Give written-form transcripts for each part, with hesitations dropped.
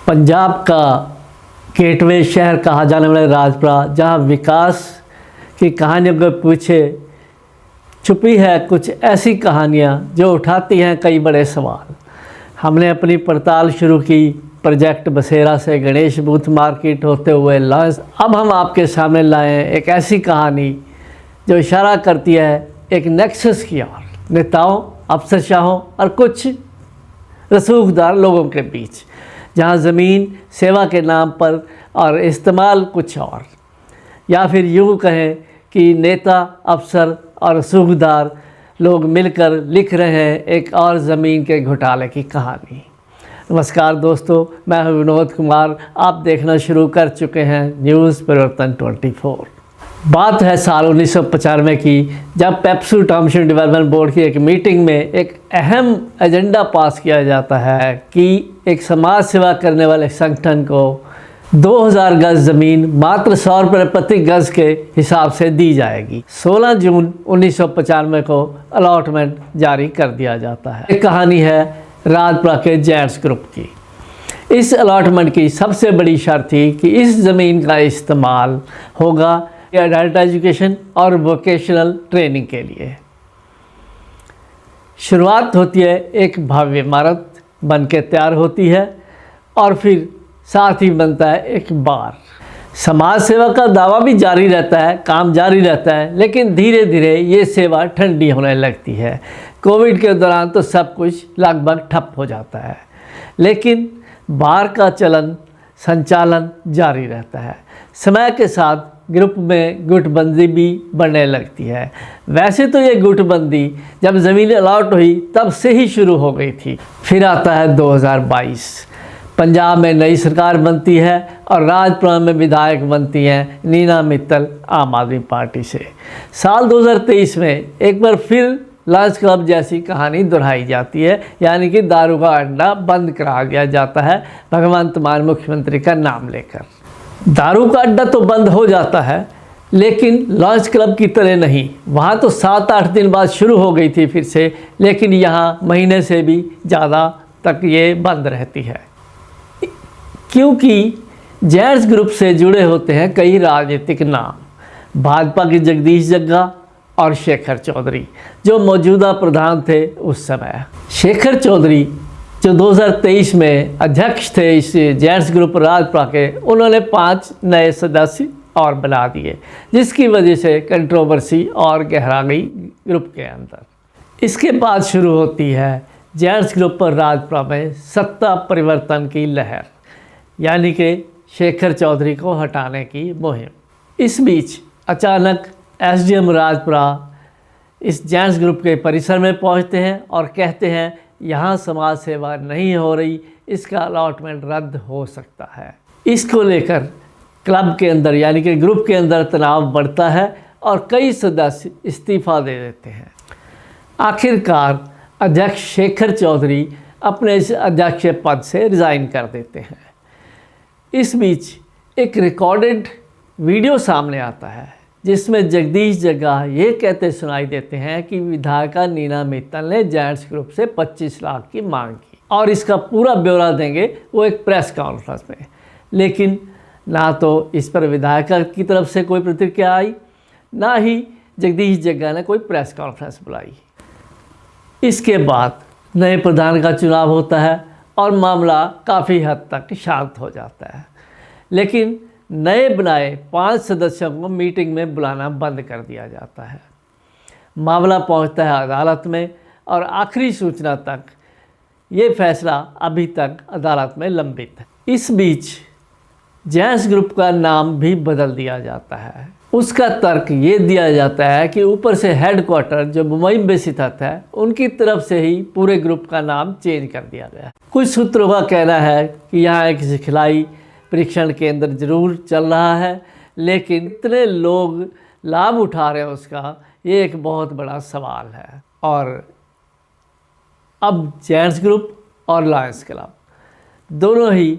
पंजाब का गेटवे शहर कहा जाने वाला राजपुरा, जहां विकास की कहानियों को पीछे छुपी है कुछ ऐसी कहानियां जो उठाती हैं कई बड़े सवाल। हमने अपनी पड़ताल शुरू की प्रोजेक्ट बसेरा से गणेश बूथ मार्केट होते हुए लॉन्च। अब हम आपके सामने लाए एक ऐसी कहानी जो इशारा करती है एक नेक्सस की ओर, नेताओं, अफसरशाहों और कुछ रसूखदार लोगों के बीच, जहां ज़मीन सेवा के नाम पर और इस्तेमाल कुछ और, या फिर यूँ कहें कि नेता, अफसर और रसूखदार लोग मिलकर लिख रहे हैं एक और ज़मीन के घोटाले की कहानी। नमस्कार दोस्तों, मैं हूं विनोद कुमार। आप देखना शुरू कर चुके हैं न्यूज़ परिवर्तन 24। बात है साल 1995 की, जब पेप्सू टाउनशिप डेवलपमेंट बोर्ड की एक मीटिंग में एक अहम एजेंडा पास किया जाता है कि एक समाज सेवा करने वाले संगठन को 2000 गज ज़मीन मात्र 100 रुपये प्रति गज के हिसाब से दी जाएगी। 16 जून 1995 को अलॉटमेंट जारी कर दिया जाता है। एक कहानी है राजपुरा के जेंट्स ग्रुप की। इस अलॉटमेंट की सबसे बड़ी शर्त थी कि इस ज़मीन का इस्तेमाल होगा एडल्ट एजुकेशन और वोकेशनल ट्रेनिंग के लिए। शुरुआत होती है, एक भव्य इमारत बन के तैयार होती है और फिर साथ ही बनता है एक बार। समाज सेवा का दावा भी जारी रहता है, काम जारी रहता है, लेकिन धीरे धीरे ये सेवा ठंडी होने लगती है। कोविड के दौरान तो सब कुछ लगभग ठप हो जाता है, लेकिन बार का संचालन जारी रहता है। समय के साथ ग्रुप में गुटबंदी भी बढ़ने लगती है। वैसे तो ये गुटबंदी जब ज़मीन अलॉट हुई तब से ही शुरू हो गई थी। फिर आता है 2022, पंजाब में नई सरकार बनती है और राजपुरा में विधायक बनती हैं नीना मित्तल आम आदमी पार्टी से। साल 2023 में एक बार फिर लॉन्च क्लब जैसी कहानी दोहराई जाती है, यानी कि दारू का अड्डा बंद करा दिया जाता है भगवंत मान मुख्यमंत्री का नाम लेकर। दारू का अड्डा तो बंद हो जाता है, लेकिन लॉन्च क्लब की तरह नहीं। वहाँ तो 7-8 दिन बाद शुरू हो गई थी फिर से, लेकिन यहाँ महीने से भी ज़्यादा तक ये बंद रहती है, क्योंकि जेंट्स ग्रुप से जुड़े होते हैं कई राजनीतिक नाम। भाजपा के जगदीश जग्गा और शेखर चौधरी, जो मौजूदा प्रधान थे उस समय। शेखर चौधरी जो 2023 में अध्यक्ष थे इस जेंट्स ग्रुप राजपुरा के, उन्होंने 5 नए सदस्य और बना दिए, जिसकी वजह से कंट्रोवर्सी और गहरा गई ग्रुप के अंदर। इसके बाद शुरू होती है जेंट्स ग्रुप पर राजपुरा में सत्ता परिवर्तन की लहर, यानी कि शेखर चौधरी को हटाने की मुहिम। इस बीच अचानक एसडीएम राजपुरा इस जेंट्स ग्रुप के परिसर में पहुंचते हैं और कहते हैं यहाँ समाज सेवा नहीं हो रही, इसका अलॉटमेंट रद्द हो सकता है। इसको लेकर क्लब के अंदर, यानी कि ग्रुप के अंदर तनाव बढ़ता है और कई सदस्य इस्तीफ़ा दे देते हैं। आखिरकार अध्यक्ष शेखर चौधरी अपने इस अध्यक्ष पद से रिज़ाइन कर देते हैं। इस बीच एक रिकॉर्डेड वीडियो सामने आता है, जिसमें जगदीश जग्गा ये कहते सुनाई देते हैं कि विधायिका नीना मित्तल ने जेंट्स ग्रुप से 25 लाख की मांग की, और इसका पूरा ब्यौरा देंगे वो एक प्रेस कॉन्फ्रेंस में। लेकिन ना तो इस पर विधायिका की तरफ से कोई प्रतिक्रिया आई, ना ही जगदीश जग्गा ने कोई प्रेस कॉन्फ्रेंस बुलाई। इसके बाद नए प्रधान का चुनाव होता है और मामला काफ़ी हद तक शांत हो जाता है, लेकिन नए बनाए 5 सदस्यों को मीटिंग में बुलाना बंद कर दिया जाता है। मामला पहुंचता है अदालत में और आखिरी सूचना तक ये फैसला अभी तक अदालत में लंबित है। इस बीच जेंट्स ग्रुप का नाम भी बदल दिया जाता है। उसका तर्क ये दिया जाता है कि ऊपर से हेडक्वार्टर जो मुंबई में स्थित है, उनकी तरफ से ही पूरे ग्रुप का नाम चेंज कर दिया गया। कुछ सूत्रों का कहना है कि यहाँ एक सिखलाई परीक्षण केंद्र जरूर चल रहा है, लेकिन इतने लोग लाभ उठा रहे हैं उसका, ये एक बहुत बड़ा सवाल है। और अब जेंट्स ग्रुप और लायंस क्लब दोनों ही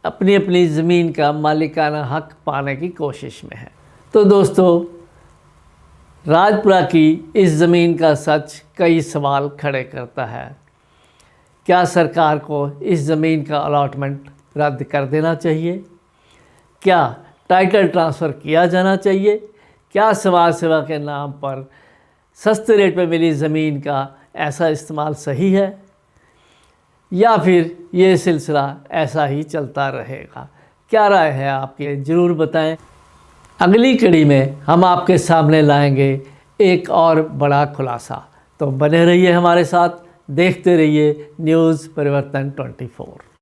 अपनी अपनी ज़मीन का मालिकाना हक पाने की कोशिश में है। तो दोस्तों, राजपुरा की इस ज़मीन का सच कई सवाल खड़े करता है। क्या सरकार को इस ज़मीन का अलॉटमेंट रद्द कर देना चाहिए? क्या टाइटल ट्रांसफ़र किया जाना चाहिए? क्या समाज सेवा के नाम पर सस्ते रेट पे मिली ज़मीन का ऐसा इस्तेमाल सही है, या फिर ये सिलसिला ऐसा ही चलता रहेगा? क्या राय है आपकी, ज़रूर बताएं। अगली कड़ी में हम आपके सामने लाएंगे एक और बड़ा खुलासा, तो बने रहिए हमारे साथ, देखते रहिए न्यूज़ परिवर्तन 24।